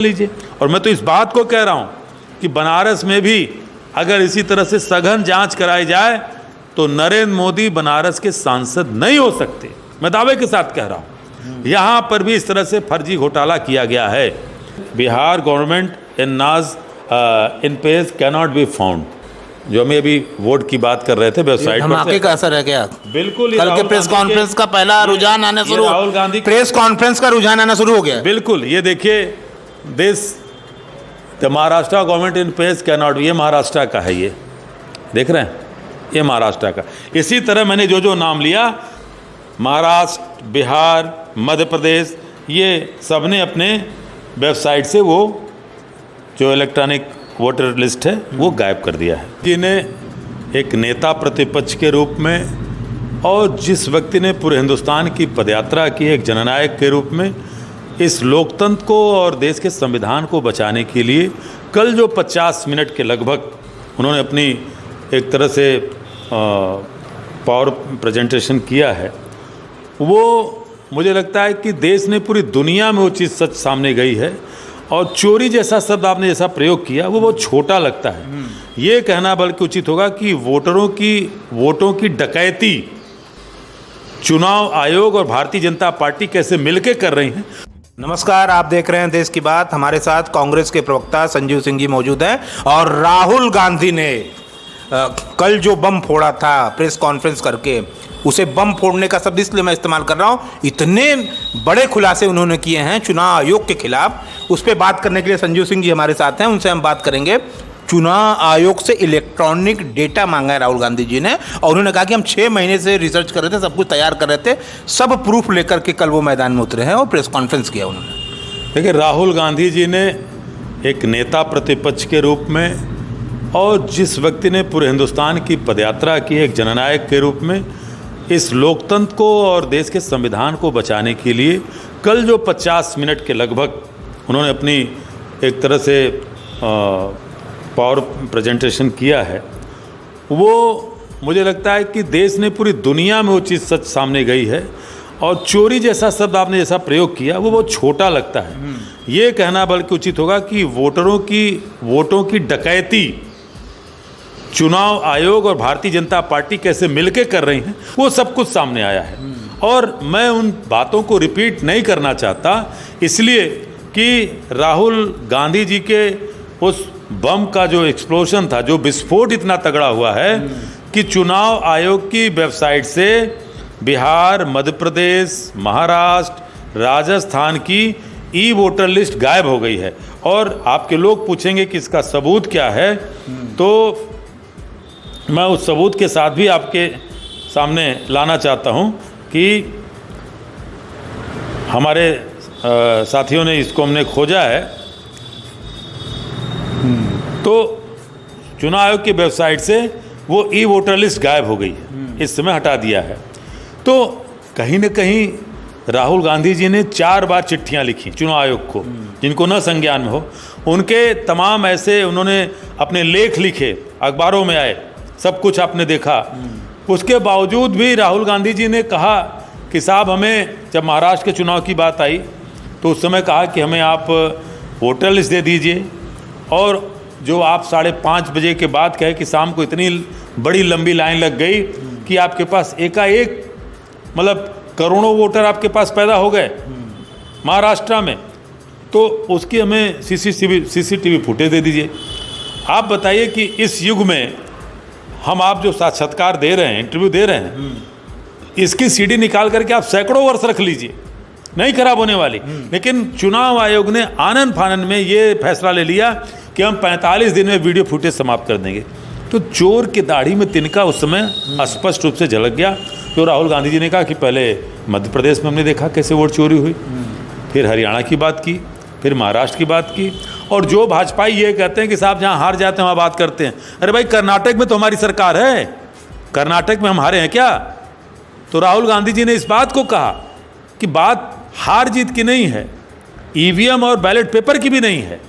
लीजिए। और मैं तो इस बात को कह रहा हूं कि बनारस में भी अगर इसी तरह से सघन जांच कराई जाए तो नरेंद्र मोदी बनारस के सांसद नहीं हो सकते। मैं दावे के साथ कह रहा हूं, यहां पर भी इस तरह से फर्जी घोटाला किया गया है। बिहार गवर्नमेंट इन नाज in page cannot be found, जो हम अभी वोट की बात कर रहे थे वेबसाइट पर, धमाके का असर है क्या? बिल्कुल। कल के प्रेस कॉन्फ्रेंस का पहला रुझान आना शुरू, राहुल गांधी प्रेस कॉन्फ्रेंस का रुझान आना शुरू हो गया। बिल्कुल, ये देखिए, this the Maharashtra government in page cannot, ये महाराष्ट्र का है, ये देख रहे हैं, ये महाराष्ट्र का। इसी तरह मैंने जो जो नाम लिया, महाराष्ट्र, बिहार, मध्य प्रदेश, ये सबने अपने वेबसाइट से वो जो इलेक्ट्रॉनिक वोटर लिस्ट है वो गायब कर दिया है। जिन्हें एक नेता प्रतिपक्ष के रूप में और जिस व्यक्ति ने पूरे हिंदुस्तान की पदयात्रा की एक जननायक के रूप में इस लोकतंत्र को और देश के संविधान को बचाने के लिए कल जो 50 मिनट के लगभग उन्होंने अपनी एक तरह से पावर प्रेजेंटेशन किया है, वो मुझे लगता है कि देश ने पूरी दुनिया में वो चीज़ सच सामने गई है। और चोरी जैसा शब्द आपने जैसा प्रयोग किया वो बहुत छोटा लगता है। ये कहना बल्कि उचित होगा कि वोटों की डकैती चुनाव आयोग और भारतीय जनता पार्टी कैसे मिलकर कर रही हैं। नमस्कार, आप देख रहे हैं देश की बात। हमारे साथ कांग्रेस के प्रवक्ता संजीव सिंह जी मौजूद हैं। और राहुल गांधी ने कल जो बम फोड़ा था प्रेस कॉन्फ्रेंस करके, उसे बम फोड़ने का शब्द इसलिए मैं इस्तेमाल कर रहा हूं, इतने बड़े खुलासे उन्होंने किए हैं चुनाव आयोग के खिलाफ। उस पर बात करने के लिए संजीव सिंह जी हमारे साथ हैं, उनसे हम बात करेंगे। चुनाव आयोग से इलेक्ट्रॉनिक डेटा मांगा है राहुल गांधी जी ने, और उन्होंने कहा कि हम 6 महीने से रिसर्च कर रहे थे, सब कुछ तैयार कर रहे थे, सब प्रूफ लेकर के कल वो मैदान में उतरे हैं और प्रेस कॉन्फ्रेंस किया उन्होंने। देखिए, राहुल गांधी जी ने एक नेता प्रतिपक्ष के रूप में और जिस व्यक्ति ने पूरे हिंदुस्तान की पदयात्रा की एक जननायक के रूप में इस लोकतंत्र को और देश के संविधान को बचाने के लिए कल जो 50 मिनट के लगभग उन्होंने अपनी एक तरह से पावर प्रेजेंटेशन किया है, वो मुझे लगता है कि देश ने पूरी दुनिया में वो चीज़ सच सामने गई है। और चोरी जैसा शब्द आपने जैसा प्रयोग किया वो बहुत छोटा लगता है। ये कहना बल्कि उचित होगा कि वोटों की डकैती चुनाव आयोग और भारतीय जनता पार्टी कैसे मिलकर कर रही हैं, वो सब कुछ सामने आया है। और मैं उन बातों को रिपीट नहीं करना चाहता, इसलिए कि राहुल गांधी जी के उस बम का जो एक्सप्लोजन था, जो विस्फोट इतना तगड़ा हुआ है कि चुनाव आयोग की वेबसाइट से बिहार, मध्य प्रदेश, महाराष्ट्र, राजस्थान की ई वोटर लिस्ट गायब हो गई है। और आपके लोग पूछेंगे कि इसका सबूत क्या है, तो मैं उस सबूत के साथ भी आपके सामने लाना चाहता हूं कि हमारे साथियों ने इसको हमने खोजा है। तो चुनाव आयोग की वेबसाइट से वो ई वोटर लिस्ट गायब हो गई है, इस समय हटा दिया है। तो कहीं न कहीं राहुल गांधी जी ने 4 बार चिट्ठियां लिखी चुनाव आयोग को, जिनको न संज्ञान में हो। उनके तमाम ऐसे उन्होंने अपने लेख लिखे, अखबारों में आए, सब कुछ आपने देखा। उसके बावजूद भी राहुल गांधी जी ने कहा कि साहब, हमें जब महाराष्ट्र के चुनाव की बात आई तो उस समय कहा कि हमें आप वोटर लिस्ट दे दीजिए। और जो आप 5:30 बजे के बाद कहे कि शाम को इतनी बड़ी लंबी लाइन लग गई कि आपके पास एकाएक मतलब करोड़ों वोटर आपके पास पैदा हो गए महाराष्ट्र में, तो उसकी हमें सीसीटीवी फुटेज दे दीजिए। आप बताइए कि इस युग में हम आप जो साक्षात्कार दे रहे हैं, इंटरव्यू दे रहे हैं, इसकी सीडी निकाल करके आप सैकड़ों वर्ष रख लीजिए, नहीं खराब होने वाली। लेकिन चुनाव आयोग ने आनन फानन में ये फैसला ले लिया कि हम 45 दिन में वीडियो फुटेज समाप्त कर देंगे। तो चोर की दाढ़ी में तिनका उस समय स्पष्ट रूप से झलक गया। तो राहुल गांधी जी ने कहा कि पहले मध्य प्रदेश में हमने देखा कैसे वोट चोरी हुई, फिर हरियाणा की बात की, फिर महाराष्ट्र की बात की। और जो भाजपाई ये कहते हैं कि साहब जहाँ हार जाते हैं वहाँ बात करते हैं, अरे भाई कर्नाटक में तो हमारी सरकार है, कर्नाटक में हम हारे हैं क्या? तो राहुल गांधी जी ने इस बात को कहा कि बात हार जीत की नहीं है, ईवीएम और बैलेट पेपर की भी नहीं है।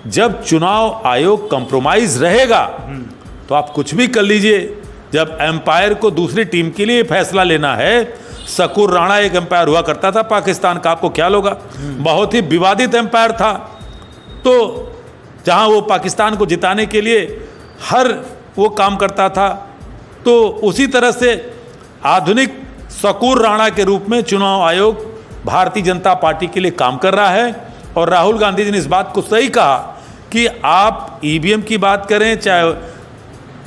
जब चुनाव आयोग कंप्रोमाइज रहेगा तो आप कुछ भी कर लीजिए। जब एम्पायर को दूसरी टीम के लिए फैसला लेना है, शकूर राणा एक एम्पायर हुआ करता था पाकिस्तान का, आपको ख्याल होगा, बहुत ही विवादित एम्पायर था। तो जहाँ वो पाकिस्तान को जिताने के लिए हर वो काम करता था, तो उसी तरह से आधुनिक शकूर राणा के रूप में चुनाव आयोग भारतीय जनता पार्टी के लिए काम कर रहा है। और राहुल गांधी जी ने इस बात को सही कहा कि आप ईवीएम की बात करें चाहे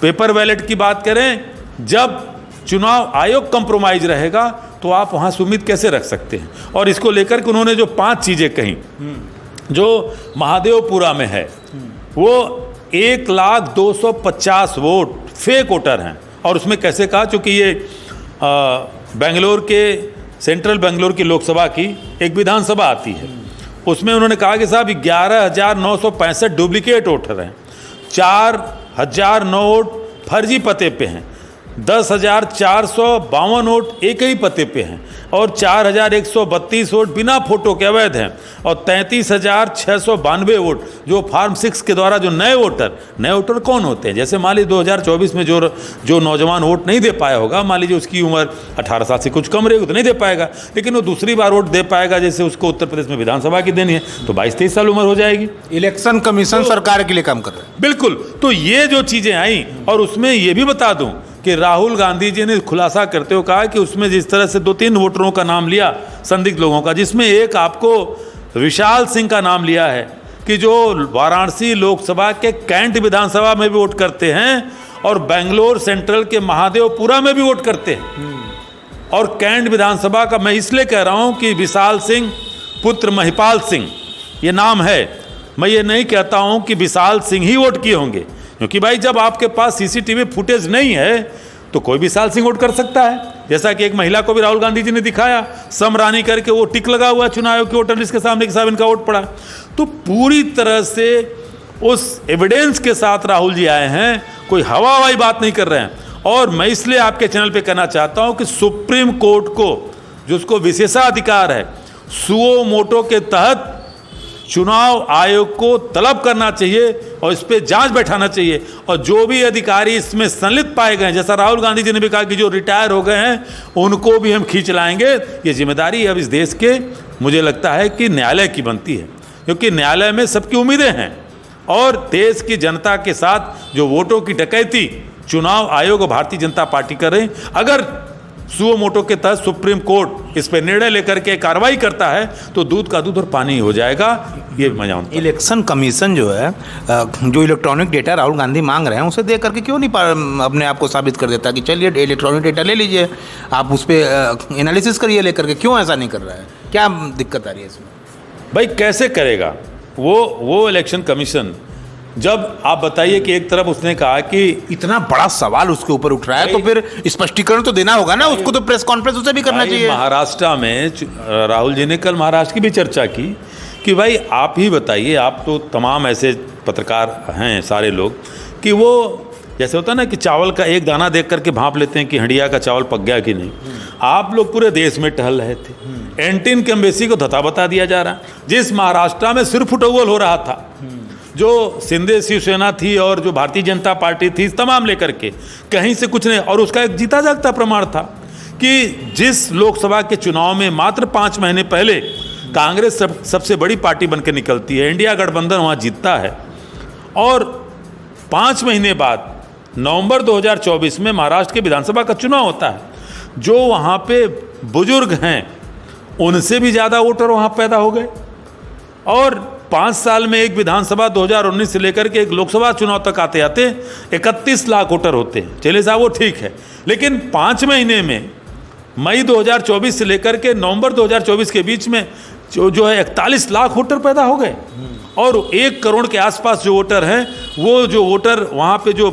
पेपर बैलेट की बात करें, जब चुनाव आयोग कंप्रोमाइज रहेगा तो आप वहाँ से उम्मीद कैसे रख सकते हैं। और इसको लेकर के उन्होंने जो 5 चीज़ें कहीं, जो महादेवपुरा में है वो 1,250,000 वोट फेक वोटर हैं। और उसमें कैसे कहा, चूँकि ये बेंगलोर के सेंट्रल बेंगलोर की लोकसभा की एक विधानसभा आती है, उसमें उन्होंने कहा कि साहब 11,965 डुप्लीकेट वोटर हैं, 4,009 वोट फर्जी पते पे हैं, 10,452 वोट एक ही पते पे हैं और 4,132 वोट बिना फोटो के अवैध हैं और 33,692 वोट जो फार्म 6 के द्वारा जो नए वोटर कौन होते हैं। जैसे मान लीजिए 2024 में जो नौजवान वोट नहीं दे पाया होगा, मान लीजिए उसकी उम्र 18 साल से कुछ कम रहेगी तो नहीं दे पाएगा, लेकिन वो दूसरी बार वोट दे पाएगा। जैसे उसको उत्तर प्रदेश में विधानसभा की देनी है तो 22-23 साल उम्र हो जाएगी। इलेक्शन कमीशन सरकार के लिए काम कर रहा है। बिल्कुल, तो ये जो चीज़ें आई, और उसमें ये भी बता दूं कि राहुल गांधी जी ने खुलासा करते हुए कहा कि उसमें जिस तरह से 2-3 वोटरों का नाम लिया संदिग्ध लोगों का, जिसमें एक आपको विशाल सिंह का नाम लिया है कि जो वाराणसी लोकसभा के कैंट विधानसभा में भी वोट करते हैं और बेंगलोर सेंट्रल के महादेवपुरा में भी वोट करते हैं। और कैंट विधानसभा का मैं इसलिए कह रहा हूं कि विशाल सिंह पुत्र महिपाल सिंह ये नाम है। मैं ये नहीं कहता हूं कि विशाल सिंह ही वोट किए होंगे, क्योंकि भाई जब आपके पास सीसीटीवी फुटेज नहीं है तो कोई भी विशाल सिंह वोट कर सकता है। जैसा कि एक महिला को भी राहुल गांधी जी ने दिखाया, सम रानी करके वो टिक लगा हुआ चुनाव आयोग के वोटर लिस्ट के सामने कि साहब इनका वोट पड़ा। तो पूरी तरह से उस एविडेंस के साथ राहुल जी आए हैं, कोई हवाई बात नहीं कर रहे हैं। और मैं इसलिए आपके चैनल पे कहना चाहता हूं कि सुप्रीम कोर्ट को, जिसको विशेषाधिकार है, सुओ मोटो के तहत चुनाव आयोग को तलब करना चाहिए और इस पर जांच बैठाना चाहिए। और जो भी अधिकारी इसमें संलिप्त पाए गए, जैसा राहुल गांधी जी ने भी कहा कि जो रिटायर हो गए हैं उनको भी हम खींच लाएंगे, ये जिम्मेदारी अब इस देश के, मुझे लगता है कि न्यायालय की बनती है, क्योंकि न्यायालय में सबकी उम्मीदें हैं। और देश की जनता के साथ जो वोटों की डकैती चुनाव आयोग और भारतीय जनता पार्टी कर रहे हैं, अगर सुओ मोटो के तहत सुप्रीम कोर्ट इस पर निर्णय लेकर के कार्रवाई करता है तो दूध का दूध और पानी हो जाएगा। ये मैं जानता हूं। इलेक्शन कमीशन जो है, जो इलेक्ट्रॉनिक डेटा राहुल गांधी मांग रहे हैं उसे दे करके क्यों नहीं अपने आप को साबित कर देता कि चलिए इलेक्ट्रॉनिक डेटा ले लीजिए, आप उस पर एनालिसिस करिए लेकर के, क्यों ऐसा नहीं कर रहा है? क्या दिक्कत आ रही है इसमें? भाई कैसे करेगा वो इलेक्शन कमीशन? जब आप बताइए कि एक तरफ उसने कहा कि इतना बड़ा सवाल उसके ऊपर उठ रहा है तो फिर स्पष्टीकरण तो देना होगा ना उसको, तो प्रेस कॉन्फ्रेंस उसे भी करना चाहिए। महाराष्ट्र में राहुल जी ने कल महाराष्ट्र की भी चर्चा की कि भाई आप ही बताइए, आप तो तमाम ऐसे पत्रकार हैं सारे लोग, कि वो जैसे होता है ना कि चावल का एक दाना देख करके भांप लेते हैं कि हंडिया का चावल पक गया कि नहीं। आप लोग पूरे देश में टहल रहे थे, एंटी इनकम्बेंसी को धता बता दिया जा रहा। जिस महाराष्ट्र में सिर्फ फुटबॉल हो रहा था, जो सिंधे शिवसेना थी और जो भारतीय जनता पार्टी थी, तमाम लेकर के कहीं से कुछ नहीं। और उसका एक जीता जागता प्रमाण था कि जिस लोकसभा के चुनाव में मात्र 5 महीने पहले कांग्रेस सबसे बड़ी पार्टी बनकर निकलती है, इंडिया गठबंधन वहाँ जीतता है, और 5 महीने बाद नवंबर 2024 में महाराष्ट्र के विधानसभा का चुनाव होता है। जो वहाँ पे बुजुर्ग हैं उनसे भी ज़्यादा वोटर वहाँ पैदा हो गए। और 5 साल में एक विधानसभा 2019 से लेकर के एक लोकसभा चुनाव तक आते आते 31 लाख वोटर होते हैं। चलिए साहब वो ठीक है, लेकिन 5 महीने में मई 2024 से लेकर के नवंबर 2024 के बीच में जो है 41 लाख वोटर पैदा हो गए। और 1 करोड़ के आसपास जो वोटर हैं, वो जो वोटर वहाँ पे जो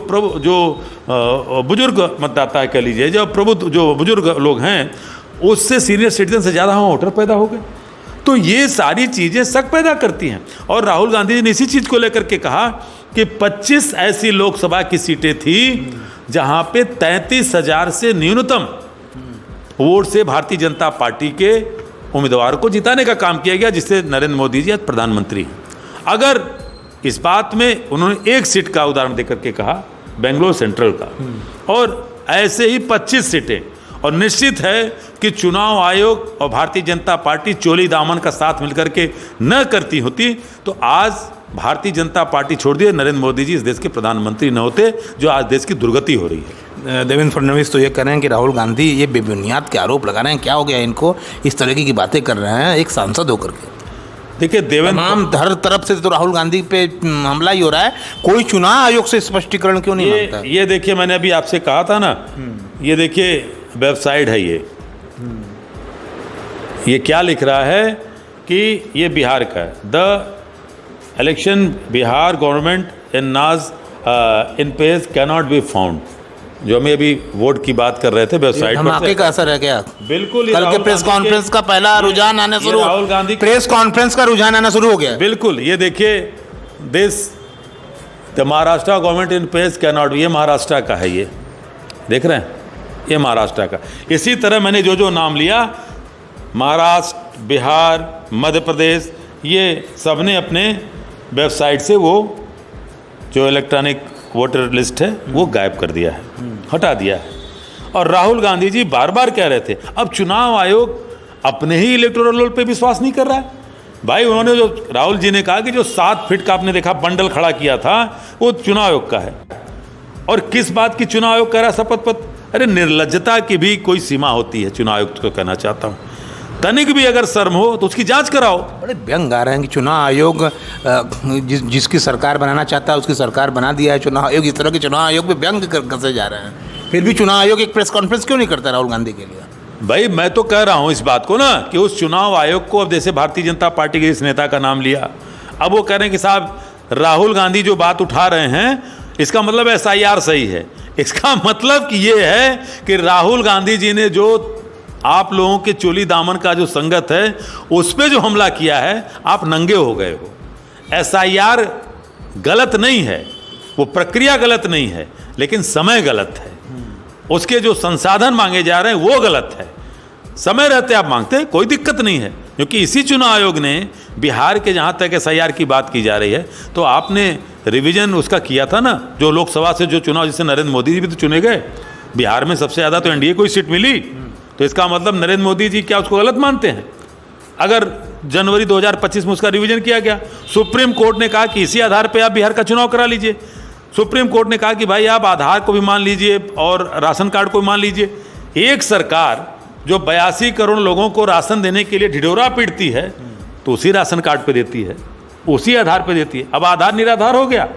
बुजुर्ग मतदाता है कह लीजिए, जो बुजुर्ग लोग हैं, उससे सीनियर सिटीजन से ज़्यादा वहाँ वोटर पैदा हो गए। तो ये सारी चीज़ें शक पैदा करती हैं। और राहुल गांधी जी ने इसी चीज़ को लेकर के कहा कि 25 ऐसी लोकसभा की सीटें थी जहाँ पे 33,000 से न्यूनतम वोट से भारतीय जनता पार्टी के उम्मीदवार को जिताने का काम किया गया, जिससे नरेंद्र मोदी जी आज प्रधानमंत्री हैं। अगर इस बात में उन्होंने एक सीट का उदाहरण देकर के कहा बेंगलोर सेंट्रल का, और ऐसे ही 25 सीटें, और निश्चित है कि चुनाव आयोग और भारतीय जनता पार्टी चोली दामन का साथ मिलकर के न करती होती तो आज भारतीय जनता पार्टी छोड़ दिए, नरेंद्र मोदी जी इस देश के प्रधानमंत्री न होते, जो आज देश की दुर्गति हो रही है। देवेंद्र फडणवीस तो ये कह रहे हैं कि राहुल गांधी ये बेबुनियाद के आरोप लगा रहे हैं, क्या हो गया इनको, इस तरीके की बातें कर रहे हैं एक सांसद होकर के। देखिए तमाम हर तरफ से तो राहुल गांधी पे हमला ही हो रहा है, कोई चुनाव आयोग से स्पष्टीकरण क्यों नहीं मांगता? ये देखिए, मैंने अभी आपसे कहा था ना, ये देखिए वेबसाइट है ये क्या लिख रहा है कि ये बिहार का है, the election Bihar government in नाज in page cannot be found. जो हमें अभी वोट की बात कर रहे थे वेबसाइट पर, धमाके का असर है क्या? बिल्कुल। कल के प्रेस कॉन्फ्रेंस का पहला रुझान आने शुरू, राहुल गांधी प्रेस कॉन्फ्रेंस का रुझान आना शुरू हो गया। बिल्कुल, ये देखिए, this the Maharashtra government in page cannot, ये महाराष्ट्र का है, ये देख रहे हैं, ये महाराष्ट्र का। इसी तरह मैंने जो जो नाम लिया, महाराष्ट्र, बिहार, मध्य प्रदेश, ये सबने अपने वेबसाइट से वो जो इलेक्ट्रॉनिक वोटर लिस्ट है वो गायब कर दिया है, हटा दिया है। और राहुल गांधी जी बार बार कह रहे थे अब चुनाव आयोग अपने ही इलेक्टोरल रोल पे विश्वास नहीं कर रहा है। भाई उन्होंने जो राहुल जी ने कहा कि जो 7 फीट का आपने देखा बंडल खड़ा किया था वो चुनाव आयोग का है, और किस बात की चुनाव आयोग कह रहा है शपथ पत्र? अरे निर्लज्जता की भी कोई सीमा होती है, चुनाव आयोग को कहना चाहता हूँ, तनिक भी अगर शर्म हो तो उसकी जांच कराओ। बड़े व्यंग आ रहे हैं कि चुनाव आयोग जिसकी सरकार बनाना चाहता है उसकी सरकार बना दिया है चुनाव आयोग, इस तरह के चुनाव आयोग पे व्यंग कसे जा रहे हैं। फिर भी चुनाव आयोग एक प्रेस कॉन्फ्रेंस क्यों नहीं करता राहुल गांधी के लिए? भाई मैं तो कह रहा हूं इस बात को ना कि उस चुनाव आयोग को, अब जैसे भारतीय जनता पार्टी के इस नेता का नाम लिया, अब वो कह रहे हैं कि साहब राहुल गांधी जो बात उठा रहे हैं इसका मतलब SIR सही है। इसका मतलब कि ये है कि राहुल गांधी जी ने जो आप लोगों के चोली दामन का जो संगत है उस पर जो हमला किया है, आप नंगे हो गए हो। SIR गलत नहीं है, वो प्रक्रिया गलत नहीं है, लेकिन समय गलत है। उसके जो संसाधन मांगे जा रहे हैं वो गलत है। समय रहते आप मांगते हैं, कोई दिक्कत नहीं है, क्योंकि इसी चुनाव आयोग ने बिहार के जहाँ तक SIR की बात की जा रही है तो आपने रिवीजन उसका किया था ना, जो लोकसभा से जो चुनाव, जिससे नरेंद्र मोदी जी भी तो चुने गए, बिहार में सबसे ज़्यादा तो NDA को ही सीट मिली, तो इसका मतलब नरेंद्र मोदी जी क्या उसको गलत मानते हैं? अगर जनवरी 2025 में उसका रिवीजन किया गया, सुप्रीम कोर्ट ने कहा कि इसी आधार पे आप बिहार का चुनाव करा लीजिए। सुप्रीम कोर्ट ने कहा कि भाई आप आधार को भी मान लीजिए और राशन कार्ड को भी मान लीजिए। एक सरकार जो 82 करोड़ लोगों को राशन देने के लिए ढिढोरा पीटती है तो उसी राशन कार्ड पे देती है, उसी आधार पे देती है। अब आधार निराधार हो गया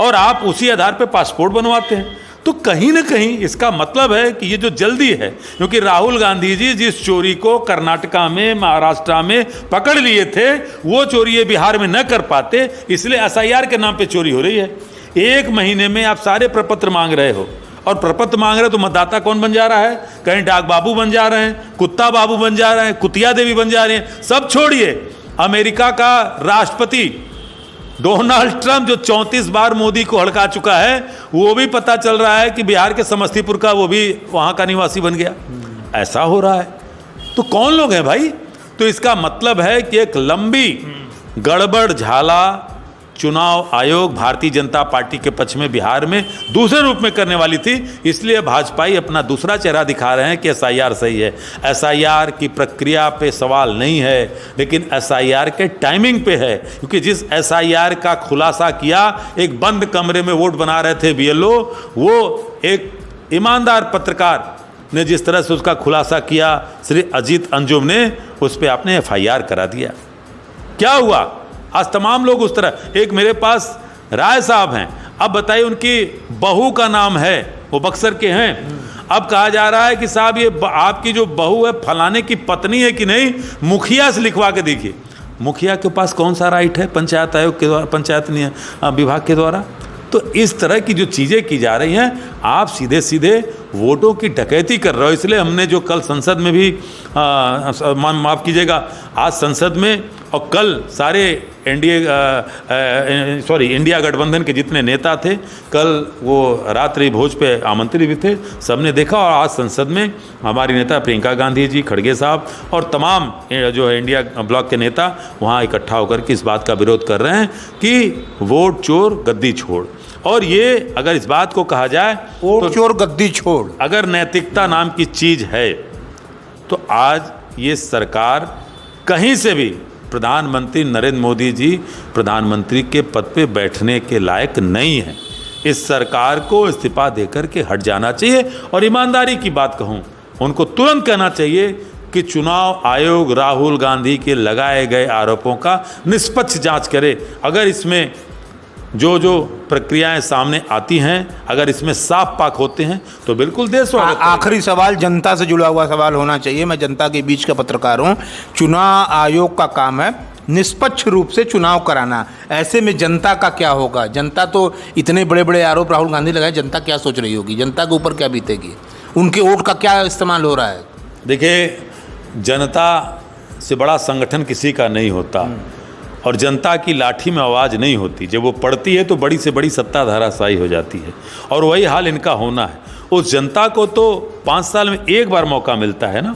और आप उसी आधार पे पासपोर्ट बनवाते हैं, तो कहीं ना कहीं इसका मतलब है कि ये जो जल्दी है, क्योंकि राहुल गांधी जी जिस चोरी को कर्नाटका में, महाराष्ट्र में पकड़ लिए थे वो चोरी ये बिहार में न कर पाते, इसलिए SIR के नाम पे चोरी हो रही है। 1 महीने में आप सारे प्रपत्र मांग रहे हो, और प्रपत्र मांग रहे हो तो मतदाता कौन बन जा रहा है? कहीं डाक बाबू बन जा रहे हैं, कुत्ता बाबू बन जा रहे हैं, कुतिया देवी बन जा रही हैं। सब छोड़िए, अमेरिका का राष्ट्रपति डोनाल्ड ट्रंप जो 34 बार मोदी को हड़का चुका है, वो भी पता चल रहा है कि बिहार के समस्तीपुर का वो भी वहाँ का निवासी बन गया। ऐसा हो रहा है तो कौन लोग हैं भाई? तो इसका मतलब है कि एक लंबी गड़बड़ झाला चुनाव आयोग भारतीय जनता पार्टी के पक्ष में बिहार में दूसरे रूप में करने वाली थी, इसलिए भाजपाई अपना दूसरा चेहरा दिखा रहे हैं कि SIR सही है। SIR की प्रक्रिया पे सवाल नहीं है, लेकिन SIR के टाइमिंग पे है, क्योंकि जिस SIR का खुलासा किया, एक बंद कमरे में वोट बना रहे थे BLO, वो एक ईमानदार पत्रकार ने जिस तरह से उसका खुलासा किया, श्री अजीत अंजुम ने, उस पर आपने FIR करा दिया। क्या हुआ? आज तमाम लोग उस तरह, एक मेरे पास राय साहब हैं, अब बताइए उनकी बहू का नाम है, वो बक्सर के हैं, अब कहा जा रहा है कि साहब ये आपकी जो बहू है फलाने की पत्नी है कि नहीं, मुखिया से लिखवा के देखिए। मुखिया के पास कौन सा राइट है पंचायत आयोग के द्वारा, पंचायत विभाग के द्वारा? तो इस तरह की जो चीज़ें की जा रही हैं, आप सीधे सीधे वोटों की डकैती कर रहे हो। इसलिए हमने जो कल संसद में भी माफ़ कीजिएगा, आज संसद में और कल सारे इंडिया गठबंधन के जितने नेता थे कल वो रात्रि भोज पे आमंत्रित भी थे, सबने देखा। और आज संसद में हमारी नेता प्रियंका गांधी जी, खड़गे साहब और तमाम जो है इंडिया ब्लॉक के नेता वहाँ इकट्ठा होकर के इस बात का विरोध कर रहे हैं कि वोट चोर गद्दी छोड़। और ये अगर इस बात को कहा जाए वोट चोर गद्दी छोड़, अगर नैतिकता नाम की चीज़ है तो आज ये सरकार कहीं से भी प्रधानमंत्री नरेंद्र मोदी जी प्रधानमंत्री के पद पे बैठने के लायक नहीं है। इस सरकार को इस्तीफा देकर के हट जाना चाहिए। और ईमानदारी की बात कहूँ, उनको तुरंत कहना चाहिए कि चुनाव आयोग राहुल गांधी के लगाए गए आरोपों का निष्पक्ष जांच करे। अगर इसमें जो जो प्रक्रियाएं सामने आती हैं, अगर इसमें साफ पाक होते हैं तो बिल्कुल देश स्वागत करेगा। आखिरी सवाल जनता से जुड़ा हुआ सवाल होना चाहिए। मैं जनता के बीच का पत्रकार हूँ। चुनाव आयोग का काम है निष्पक्ष रूप से चुनाव कराना। ऐसे में जनता का क्या होगा? जनता तो इतने बड़े बड़े आरोप राहुल गांधी लगाए, जनता क्या सोच रही होगी? जनता के ऊपर क्या बीतेगी? उनके वोट का क्या इस्तेमाल हो रहा है? देखिए, जनता से बड़ा संगठन किसी का नहीं होता और जनता की लाठी में आवाज़ नहीं होती। जब वो पड़ती है तो बड़ी से बड़ी सत्ता धाराशायी हो जाती है और वही हाल इनका होना है। उस जनता को तो 5 साल में एक बार मौका मिलता है ना,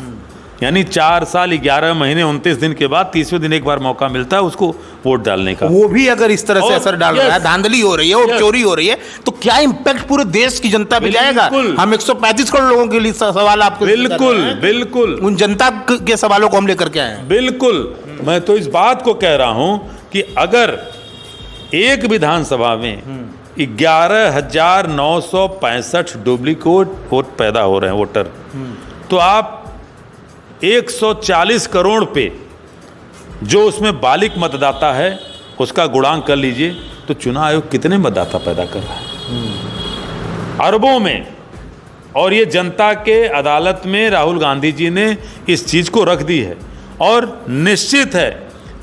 यानी 4 साल 11 महीने 29 दिन के बाद 30वें दिन एक बार मौका मिलता है उसको वोट डालने का। वो भी अगर इस तरह से असर डाल रहा है, धांधली हो रही है और चोरी हो रही है, तो क्या इम्पैक्ट पूरे देश की जनता पे जाएगा? हम 135 करोड़ लोगों के लिए सवाल आपको बिल्कुल उन जनता के सवालों को हम लेकर के आए हैं। बिल्कुल, मैं तो इस बात को कह रहा हूं कि अगर एक विधानसभा में 11,965 डुप्लीकेट वोट पैदा हो रहे हैं वोटर, तो आप 140 करोड़ पे जो उसमें बालिग मतदाता है उसका गुणांक कर लीजिए तो चुनाव आयोग कितने मतदाता पैदा कर रहा है? अरबों में। और ये जनता के अदालत में राहुल गांधी जी ने इस चीज़ को रख दी है और निश्चित है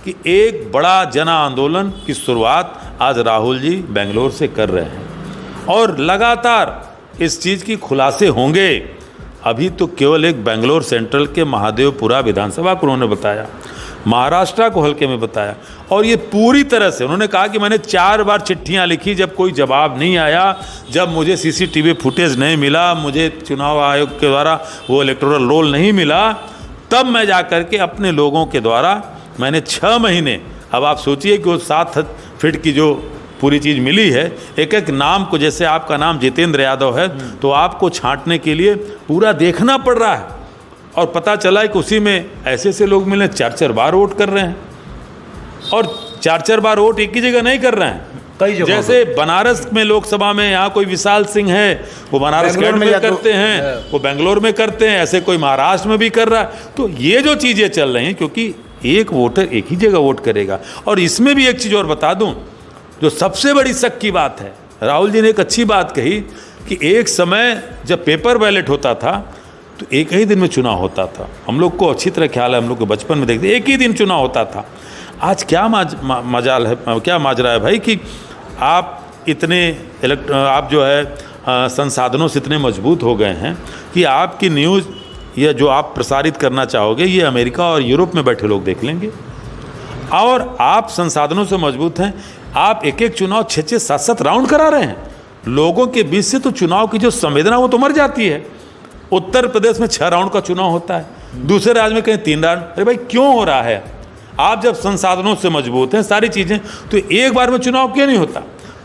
कि एक बड़ा जन आंदोलन की शुरुआत आज राहुल जी बेंगलोर से कर रहे हैं और लगातार इस चीज़ की खुलासे होंगे। अभी तो केवल एक बेंगलोर सेंट्रल के महादेवपुरा विधानसभा को उन्होंने बताया, महाराष्ट्र को हल्के में बताया और ये पूरी तरह से उन्होंने कहा कि मैंने 4 बार चिट्ठियां लिखी, जब कोई जवाब नहीं आया, जब मुझे सीसीटीवी फुटेज नहीं मिला, मुझे चुनाव आयोग के द्वारा वो इलेक्टोरल रोल नहीं मिला, तब मैं जा कर के अपने लोगों के द्वारा मैंने 6 महीने, अब आप सोचिए कि वो 7 फीट की जो पूरी चीज़ मिली है, एक एक नाम को, जैसे आपका नाम जितेंद्र यादव है तो आपको छांटने के लिए पूरा देखना पड़ रहा है और पता चला है कि उसी में ऐसे ऐसे लोग मिले 4-4 बार वोट कर रहे हैं और 4-4 बार वोट एक ही जगह नहीं कर रहे हैं। कई जगह जैसे बनारस में लोकसभा में यहाँ कोई विशाल सिंह है वो बनारस में करते हैं, वो बेंगलोर में करते हैं, ऐसे कोई महाराष्ट्र में भी कर रहा है। तो ये जो चीज़ें चल रही हैं, क्योंकि एक वोटर एक ही जगह वोट करेगा। और इसमें भी एक चीज़ और बता दूं, जो सबसे बड़ी शक की बात है, राहुल जी ने एक अच्छी बात कही कि एक समय जब पेपर बैलेट होता था तो एक ही दिन में चुनाव होता था। हम लोग को अच्छी तरह ख्याल है, हम लोग को बचपन में देखते एक ही दिन चुनाव होता था। आज क्या मजाल है, क्या माजरा है भाई कि आप इतने आप जो है संसाधनों से इतने मजबूत हो गए हैं कि आपकी न्यूज़ या जो आप प्रसारित करना चाहोगे ये अमेरिका और यूरोप में बैठे लोग देख लेंगे। और आप संसाधनों से मजबूत हैं, आप एक एक चुनाव 6-6, 7-7 राउंड करा रहे हैं। लोगों के बीच से तो चुनाव की जो संवेदना वो तो मर जाती है। उत्तर प्रदेश में 6 राउंड का चुनाव होता है, दूसरे राज्य में कहीं 3 राउंड। अरे भाई क्यों हो रहा है? आप जब संसाधनों से मजबूत हैं सारी चीज़ें, तो एक बार में चुनाव क्यों नहीं होता?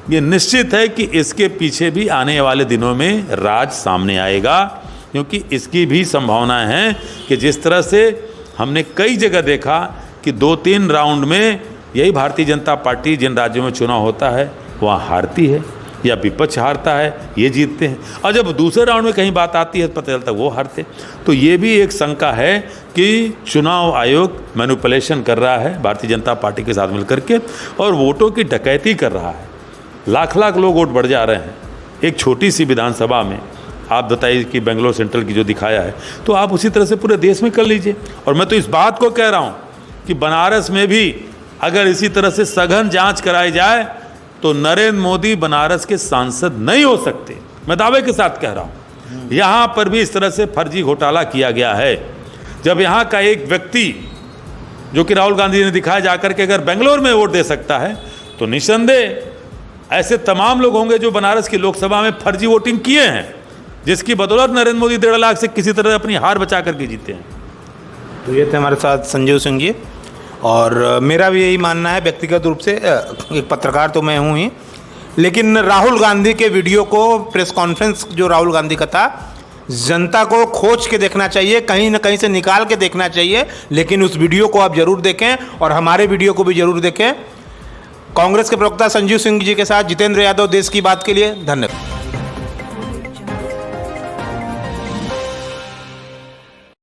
ये निश्चित है कि इसके पीछे भी आने वाले दिनों में राज सामने आएगा, क्योंकि इसकी भी संभावना है कि जिस तरह से हमने कई जगह देखा कि 2-3 राउंड में यही भारतीय जनता पार्टी जिन राज्यों में चुनाव होता है वहाँ हारती है या विपक्ष हारता है, ये जीतते हैं, और जब दूसरे राउंड में कहीं बात आती है पता चलता है वो हारते। तो ये भी एक शंका है कि चुनाव आयोग मैनिपुलेशन कर रहा है भारतीय जनता पार्टी के साथ मिलकर के और वोटों की डकैती कर रहा है। लाख लाख लोग वोट बढ़ जा रहे हैं एक छोटी सी विधानसभा में। आप बताइए कि बेंगलोर सेंट्रल की जो दिखाया है, तो आप उसी तरह से पूरे देश में कर लीजिए। और मैं तो इस बात को कह रहा हूँ कि बनारस में भी अगर इसी तरह से सघन जांच कराई जाए तो नरेंद्र मोदी बनारस के सांसद नहीं हो सकते। मैं दावे के साथ कह रहा हूँ, यहाँ पर भी इस तरह से फर्जी घोटाला किया गया है। जब यहाँ का एक व्यक्ति जो कि राहुल गांधी ने दिखाया जाकर के अगर बेंगलोर में वोट दे सकता है तो निस्संदेह ऐसे तमाम लोग होंगे जो बनारस की लोकसभा में फर्जी वोटिंग किए हैं, जिसकी बदौलत नरेंद्र मोदी 1.5 लाख से किसी तरह अपनी हार बचा करके जीते हैं। तो ये थे हमारे साथ संजीव सिंह जी, और मेरा भी यही मानना है व्यक्तिगत रूप से, एक पत्रकार तो मैं हूँ ही, लेकिन राहुल गांधी के वीडियो को, प्रेस कॉन्फ्रेंस जो राहुल गांधी का था, जनता को खोज के देखना चाहिए, कहीं ना कहीं से निकाल के देखना चाहिए, लेकिन उस वीडियो को आप जरूर देखें और हमारे वीडियो को भी जरूर देखें। कांग्रेस के प्रवक्ता संजीव सिंह जी के साथ जितेंद्र यादव, देश की बात के लिए। धन्यवाद।